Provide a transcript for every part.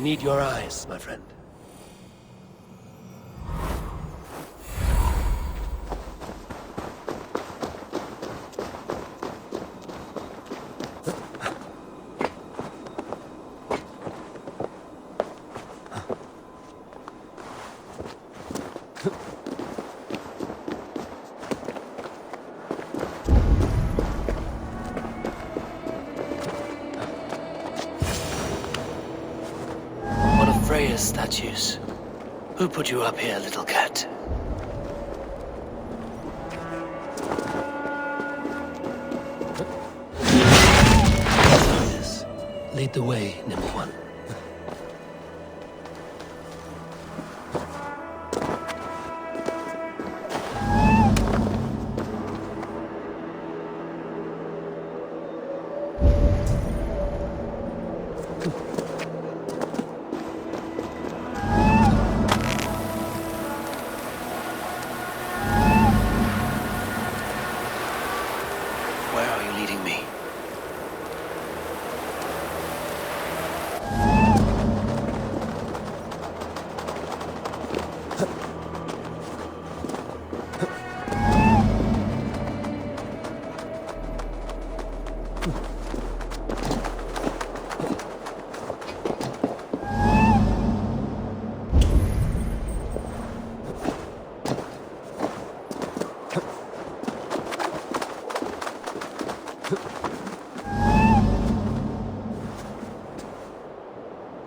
need your eyes, my friend. Statues. Who put you up here, little cat? Yes. Lead the way, nimble one.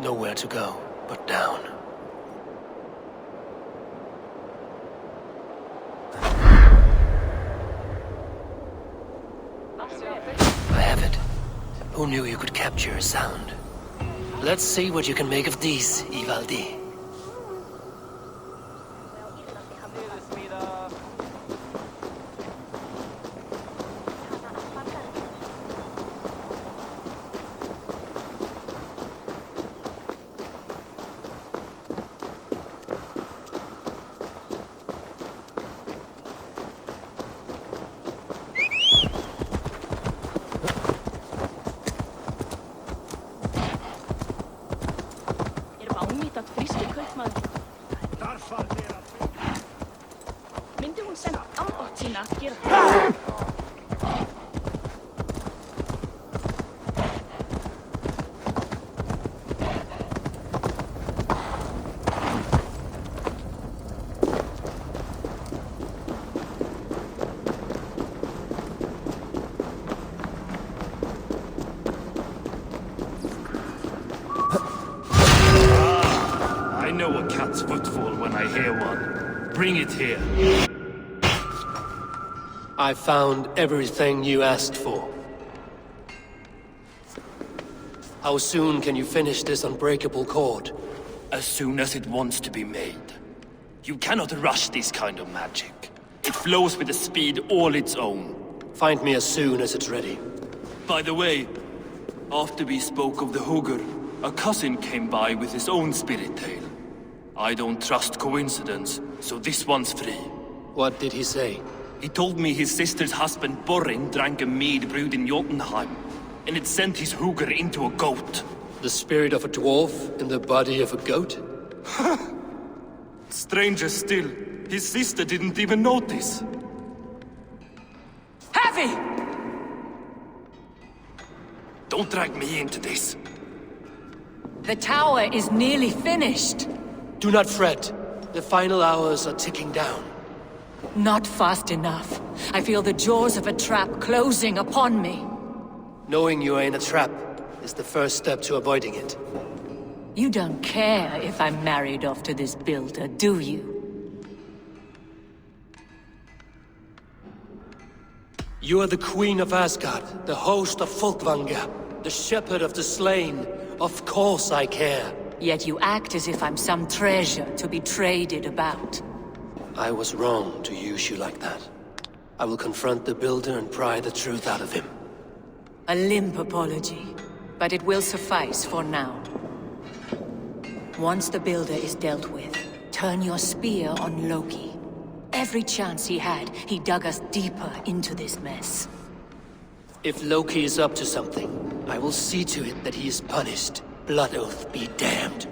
Nowhere to go but down. I have it. Who knew you could capture a sound? Let's see what you can make of these, Ivaldi. Footfall when I hear one. Bring it here. I found everything you asked for. How soon can you finish this unbreakable cord? As soon as it wants to be made. You cannot rush this kind of magic. It flows with a speed all its own. Find me as soon as it's ready. By the way, after we spoke of the Hugr, a cousin came by with his own spirit tale. I don't trust coincidence, so this one's free. What did he say? He told me his sister's husband Borin drank a mead brewed in Jotunheim, and it sent his Hugr into a goat. The spirit of a dwarf in the body of a goat? Stranger still, his sister didn't even notice. Heavy! Don't drag me into this. The tower is nearly finished. Do not fret. The final hours are ticking down. Not fast enough. I feel the jaws of a trap closing upon me. Knowing you are in a trap is the first step to avoiding it. You don't care if I'm married off to this builder, do you? You are the Queen of Asgard, the host of Folkvanga, the shepherd of the slain. Of course I care. Yet you act as if I'm some treasure to be traded about. I was wrong to use you like that. I will confront the builder and pry the truth out of him. A limp apology, but it will suffice for now. Once the builder is dealt with, turn your spear on Loki. Every chance he had, he dug us deeper into this mess. If Loki is up to something, I will see to it that he is punished. Blood oath be damned.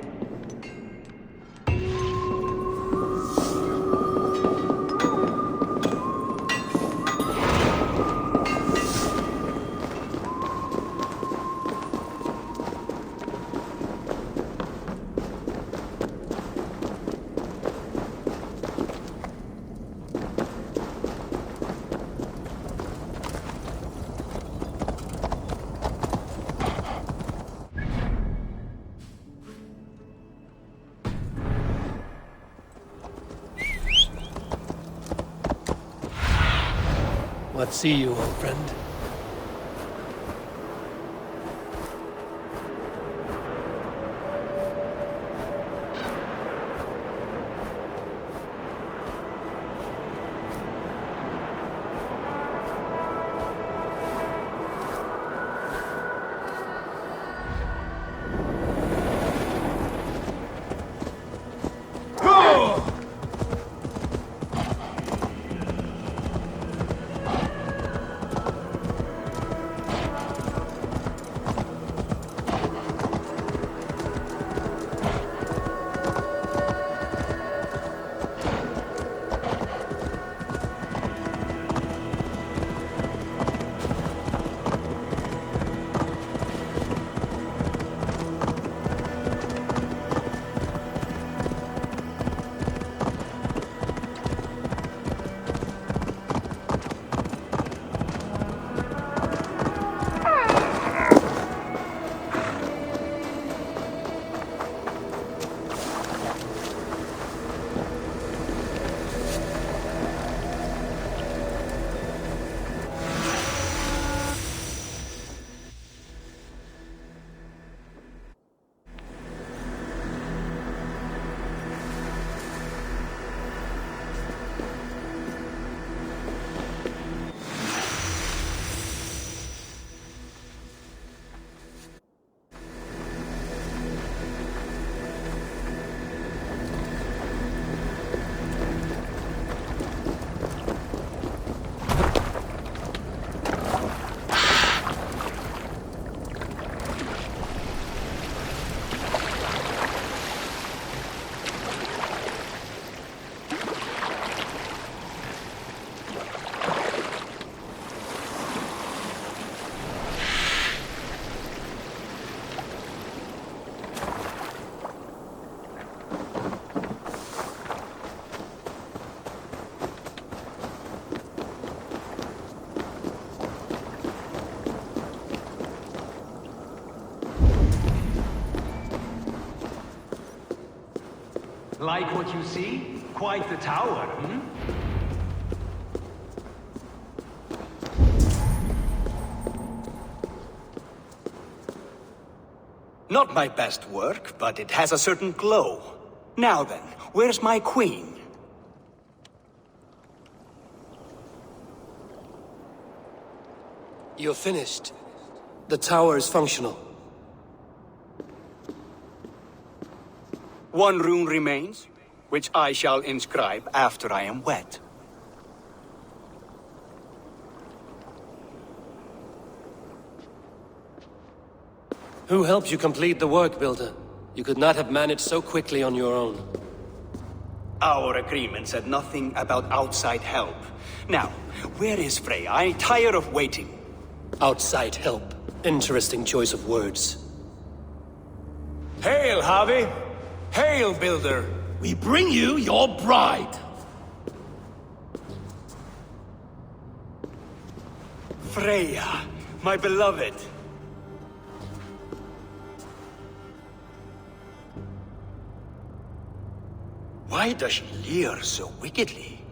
What see you, old friend? Like what you see? Quite the tower, hmm? Not my best work, but it has a certain glow. Now then, where's my queen? You're finished. The tower is functional. One rune remains, which I shall inscribe after I am wed. Who helped you complete the work, Builder? You could not have managed so quickly on your own. Our agreement said nothing about outside help. Now, where is Freya? I'm tired of waiting. Outside help. Interesting choice of words. Hail, Harvey! Hail, Builder! We bring you your bride! Freya, my beloved. Why does she leer so wickedly?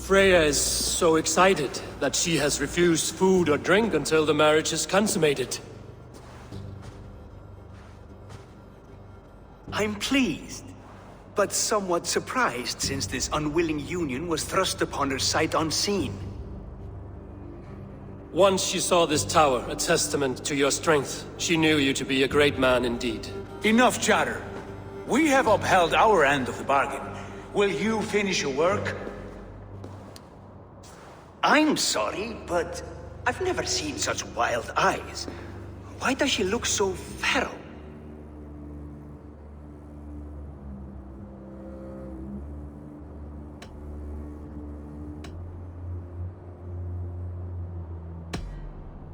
Freya is so excited that she has refused food or drink until the marriage is consummated. I'm pleased, but somewhat surprised since this unwilling union was thrust upon her sight unseen. Once she saw this tower, a testament to your strength, she knew you to be a great man indeed. Enough chatter. We have upheld our end of the bargain. Will you finish your work? I'm sorry, but I've never seen such wild eyes. Why does she look so feral?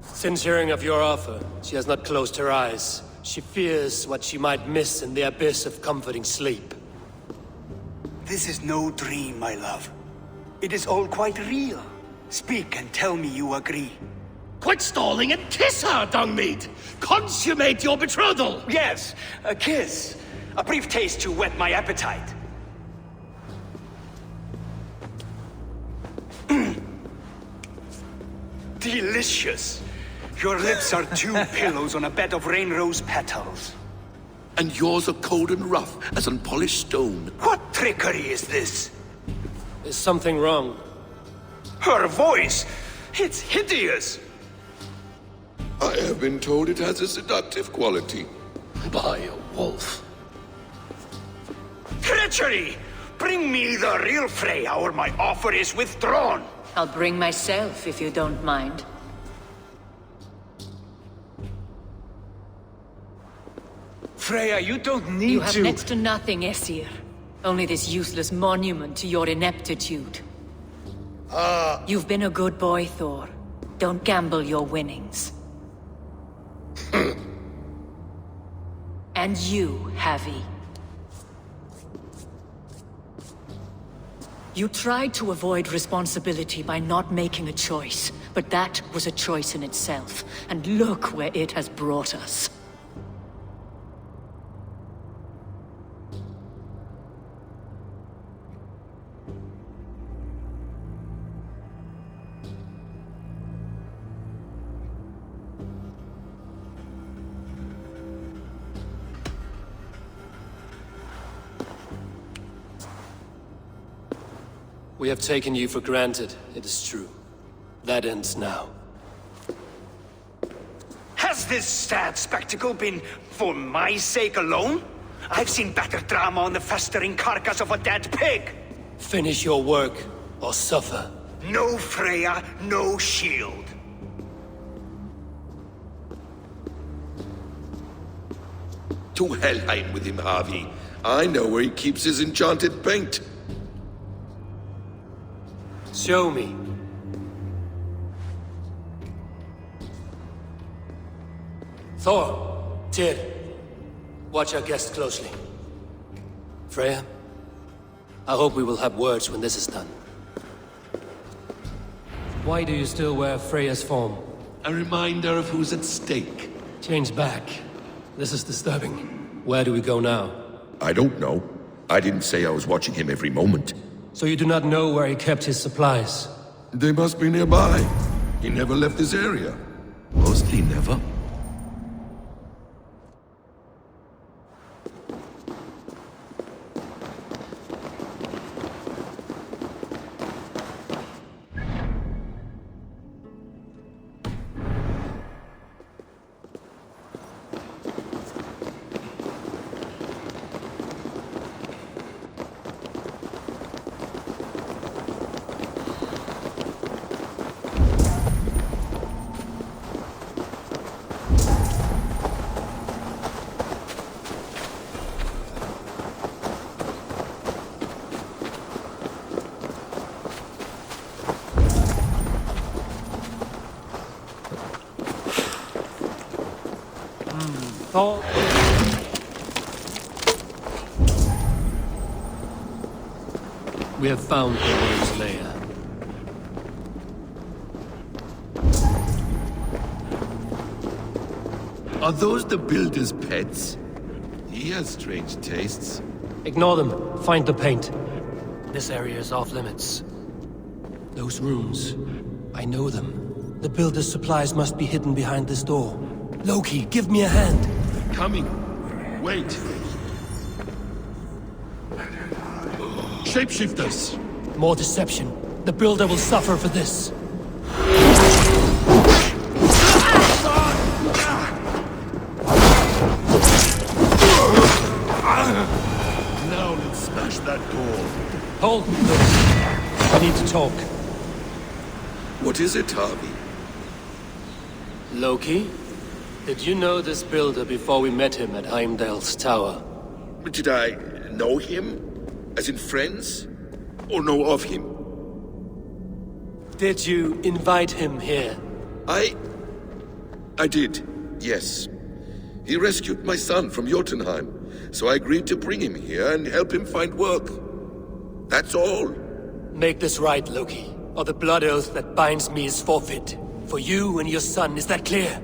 Since hearing of your offer, she has not closed her eyes. She fears what she might miss in the abyss of comforting sleep. This is no dream, my love. It is all quite real. Speak and tell me you agree. Quit stalling and kiss her, Dungmeat! Consummate your betrothal! Yes, a kiss. A brief taste to whet my appetite. Delicious. Your lips are two pillows on a bed of rain rose petals. And yours are cold and rough as unpolished stone. What trickery is this? Is something wrong? Her voice! It's hideous! I have been told it has a seductive quality. By a wolf. Treachery! Bring me the real Freya or my offer is withdrawn! I'll bring myself if you don't mind. Freya, you don't need You have to... next to nothing, Aesir. Only this useless monument to your ineptitude. You've been a good boy, Thor. Don't gamble your winnings. And you, Havi. You tried to avoid responsibility by not making a choice, but that was a choice in itself, and look where it has brought us. We have taken you for granted, it is true. That ends now. Has this sad spectacle been for my sake alone? I've seen better drama on the festering carcass of a dead pig! Finish your work, or suffer. No Freya, no shield. To Helheim with him, Harvey. I know where he keeps his enchanted paint. Show me. Thor, Tyr, watch our guest closely. Freya, I hope we will have words when this is done. Why do you still wear Freya's form? A reminder of who's at stake. Change back. This is disturbing. Where do we go now? I don't know. I didn't say I was watching him every moment. So you do not know where he kept his supplies? They must be nearby. He never left this area. Mostly never. Thor. We have found Eivor lair. Are those the builder's pets? He has strange tastes. Ignore them. Find the paint. This area is off limits. Those runes. I know them. The builder's supplies must be hidden behind this door. Loki, give me a hand. Coming. Wait. Shapeshifters! More deception. The builder will suffer for this. Now let's smash that door. What is it, Harvey? Loki? Did you know this builder before we met him at Heimdall's tower? Did I know him? As in friends? Or know of him? Did you invite him here? I did, yes. He rescued my son from Jotunheim, so I agreed to bring him here and help him find work. That's all. Make this right, Loki, or the blood oath that binds me is forfeit. For you and your son, is that clear?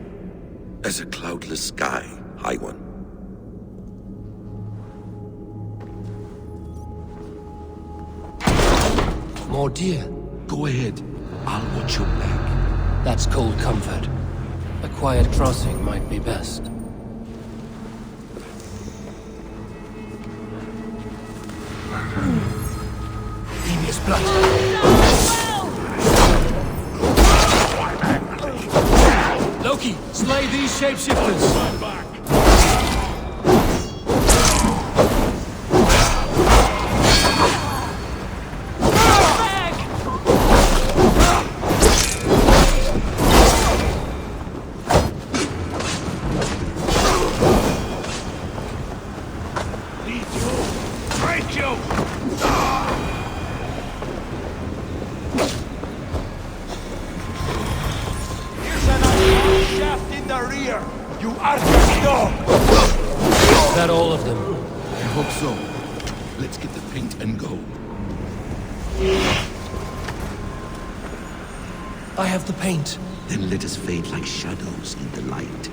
As a cloudless sky, High One. More deer. Go ahead. I'll watch your back. That's cold comfort. A quiet crossing might be best. Devious blood. Loki, slay these shapeshifters! Is that all of them? I hope so. Let's get the paint and go. I have the paint. Then let us fade like shadows in the light.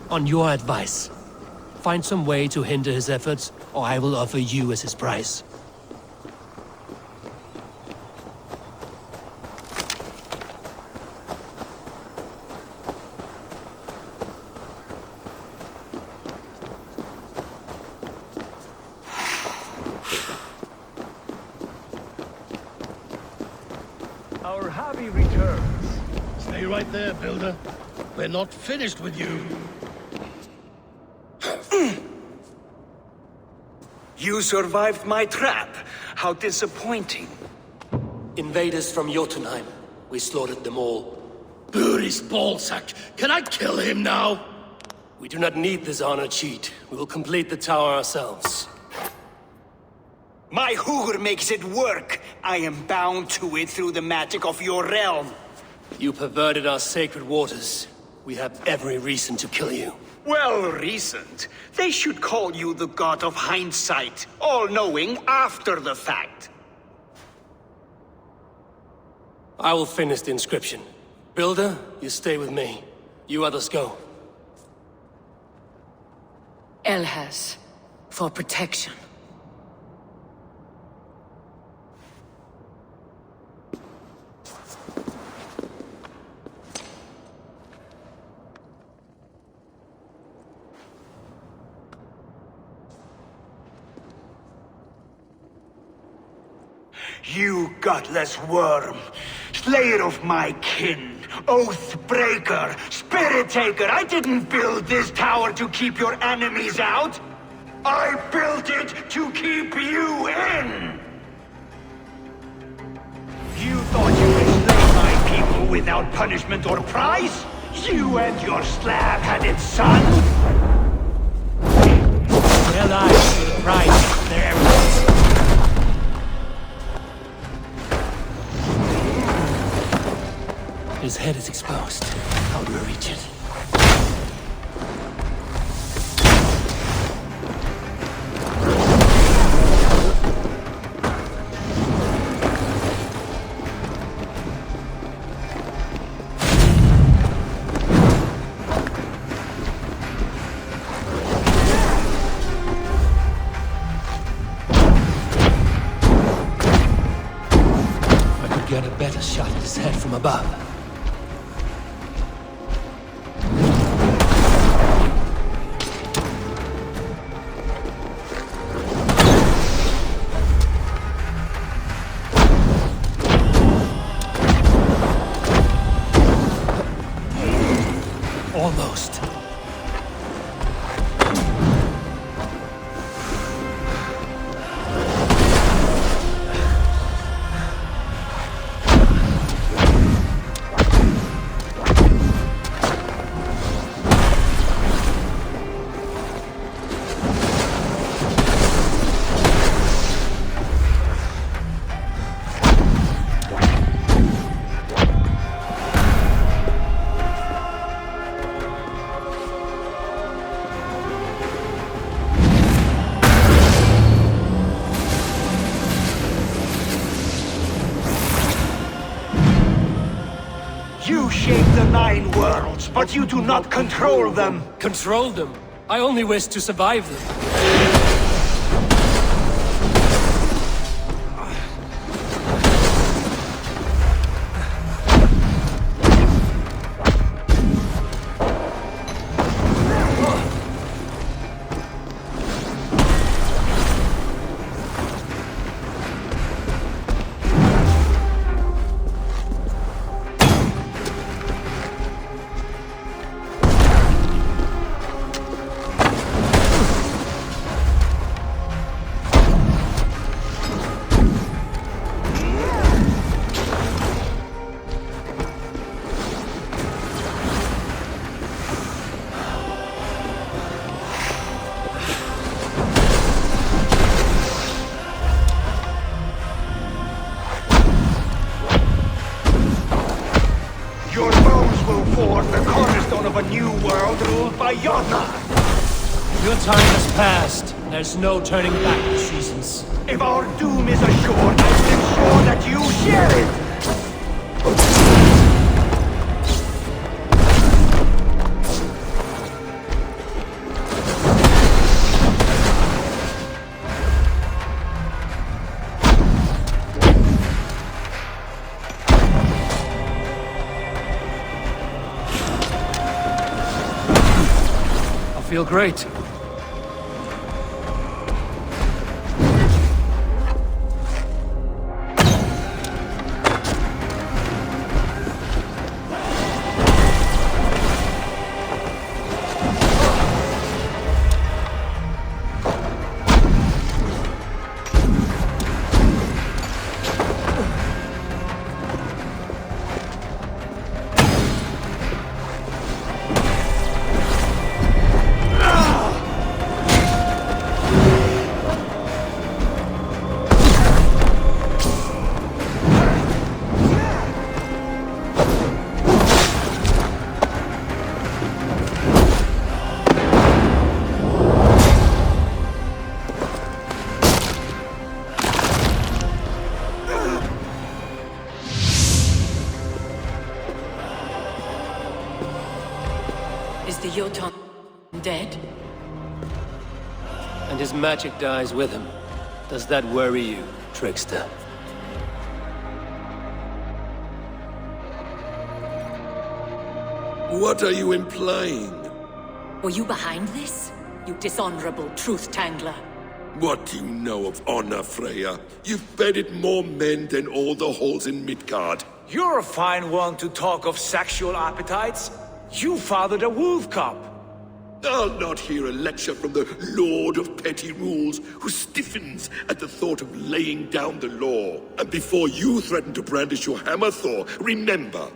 On your advice, find some way to hinder his efforts, or I will offer you as his price. Our Harvey returns. Stay right there, Builder. We're not finished with you. You survived my trap. How disappointing. Invaders from Jotunheim. We slaughtered them all. Buri's ballsack. Can I kill him now? We do not need this honor cheat. We will complete the tower ourselves. My Hugr makes it work. I am bound to it through the magic of your realm. You perverted our sacred waters. We have every reason to kill you. Well reasoned. They should call you the god of hindsight, all-knowing after the fact. I will finish the inscription. Builder, you stay with me. You others go. Elhas, for protection. You gutless worm, slayer of my kin, oath breaker, spirit taker, I didn't build this tower to keep your enemies out. I built it to keep you in. You thought you could slay my people without punishment or prize? You and your slab-headed son? Their lives for the price of their arrogance. His head is exposed. How do we reach it? I could get a better shot at his head from above. 9 worlds, but you do not control them. Control them? I only wish to survive them. Your time has passed. There's no turning back the seasons. If our doom is assured, I'm sure that you share it! I feel great. Is the Jotun dead? And his magic dies with him. Does that worry you, trickster? What are you implying? Were you behind this? You dishonorable truth-tangler. What do you know of honor, Freya? You've bedded more men than all the halls in Midgard. You're a fine one to talk of sexual appetites. You fathered a wolf cub. I'll not hear a lecture from the Lord of Petty Rules, who stiffens at the thought of laying down the law. And before you threaten to brandish your hammer, Thor, remember,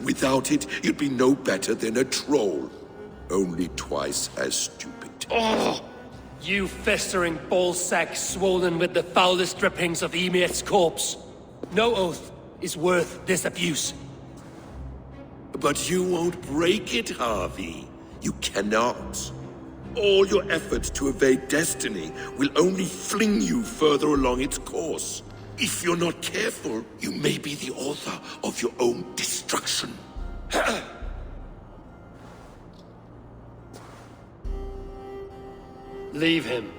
without it, you'd be no better than a troll. Only twice as stupid. Oh! You festering ballsack swollen with the foulest drippings of Ymir's corpse. No oath is worth this abuse. But you won't break it, Harvey. You cannot. All your efforts to evade destiny will only fling you further along its course. If you're not careful, you may be the author of your own destruction. Leave him.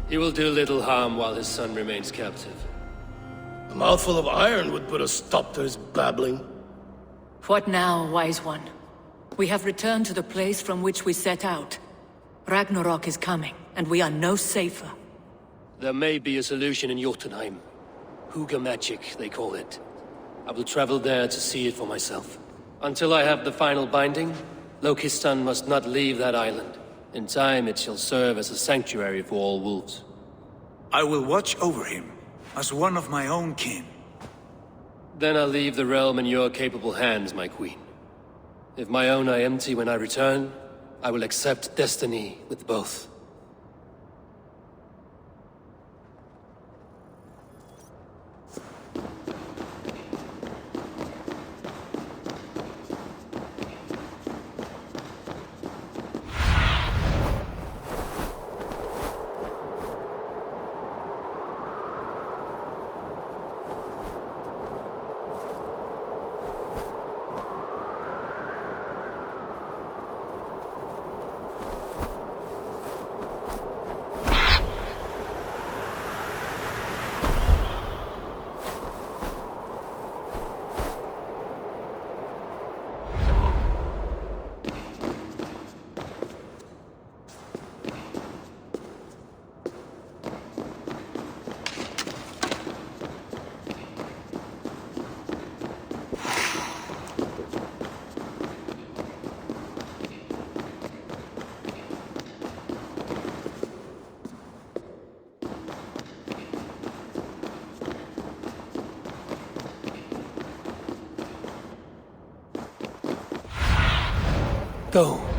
He will do little harm while his son remains captive. A mouthful of iron would put a stop to his babbling. What now, wise one? We have returned to the place from which we set out. Ragnarok is coming, and we are no safer. There may be a solution in Jotunheim. Hugger magic, they call it. I will travel there to see it for myself. Until I have the final binding, Loki's son must not leave that island. In time, it shall serve as a sanctuary for all wolves. I will watch over him, as one of my own kin. Then I'll leave the realm in your capable hands, my queen. If my own are empty when I return, I will accept destiny with both. Go.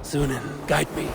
Sunan, guide me.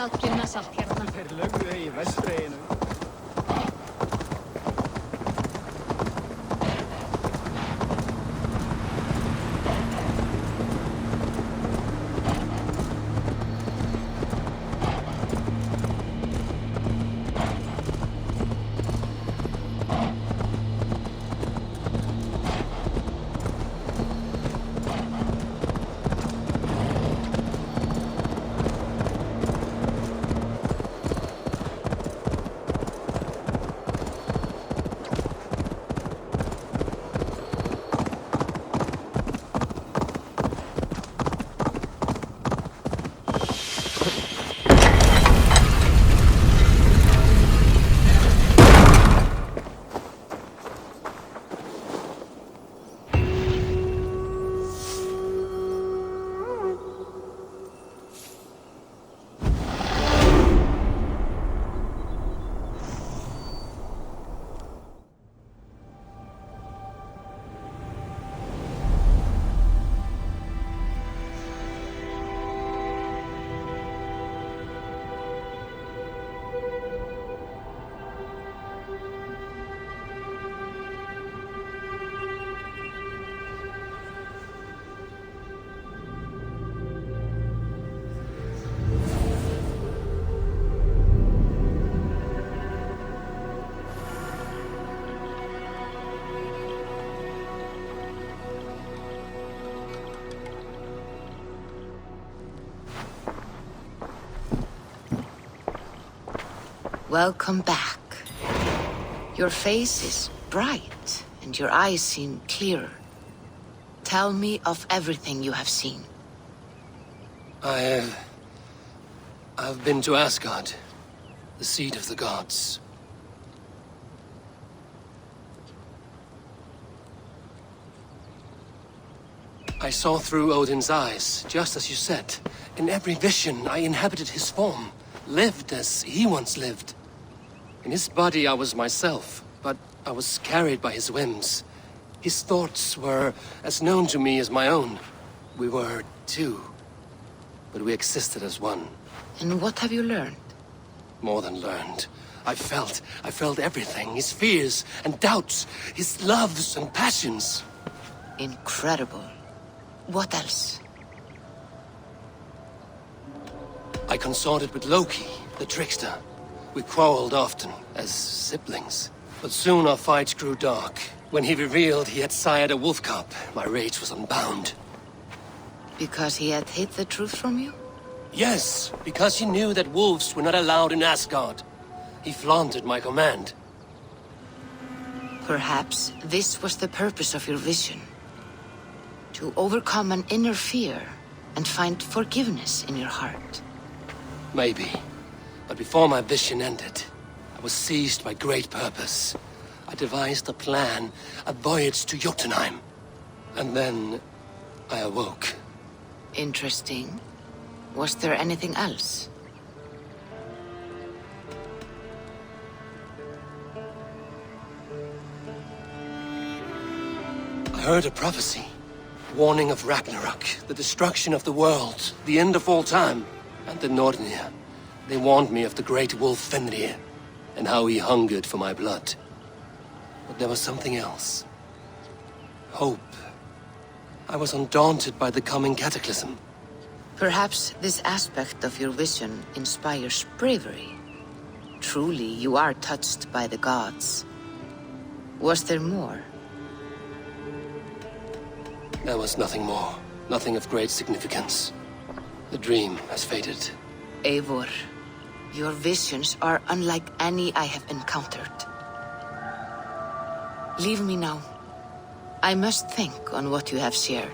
að kynna satt hérna. Þeir lögðu í vestreginu. Welcome back. Your face is bright, and your eyes seem clearer. Tell me of everything you have seen. I've been to Asgard, the seat of the gods. I saw through Odin's eyes, just as you said. In every vision, I inhabited his form, lived as he once lived. In his body I was myself, but I was carried by his whims. His thoughts were as known to me as my own. We were two, but we existed as one. And what have you learned? More than learned. I felt everything. His fears and doubts, his loves and passions. Incredible. What else? I consorted with Loki, the trickster. We quarreled often, as siblings. But soon our fight grew dark. When he revealed he had sired a wolf cub, my rage was unbound. Because he had hid the truth from you? Yes, because he knew that wolves were not allowed in Asgard. He flaunted my command. Perhaps this was the purpose of your vision. To overcome an inner fear and find forgiveness in your heart. Maybe. But before my vision ended, I was seized by great purpose. I devised a plan, a voyage to Jotunheim. And then I awoke. Interesting. Was there anything else? I heard a prophecy. Warning of Ragnarok, the destruction of the world, the end of all time. And the Northumbria. They warned me of the great wolf Fenrir, and how he hungered for my blood. But there was something else. Hope. I was undaunted by the coming cataclysm. Perhaps this aspect of your vision inspires bravery. Truly, you are touched by the gods. Was there more? There was nothing more. Nothing of great significance. The dream has faded. Eivor, your visions are unlike any I have encountered. Leave me now. I must think on what you have shared.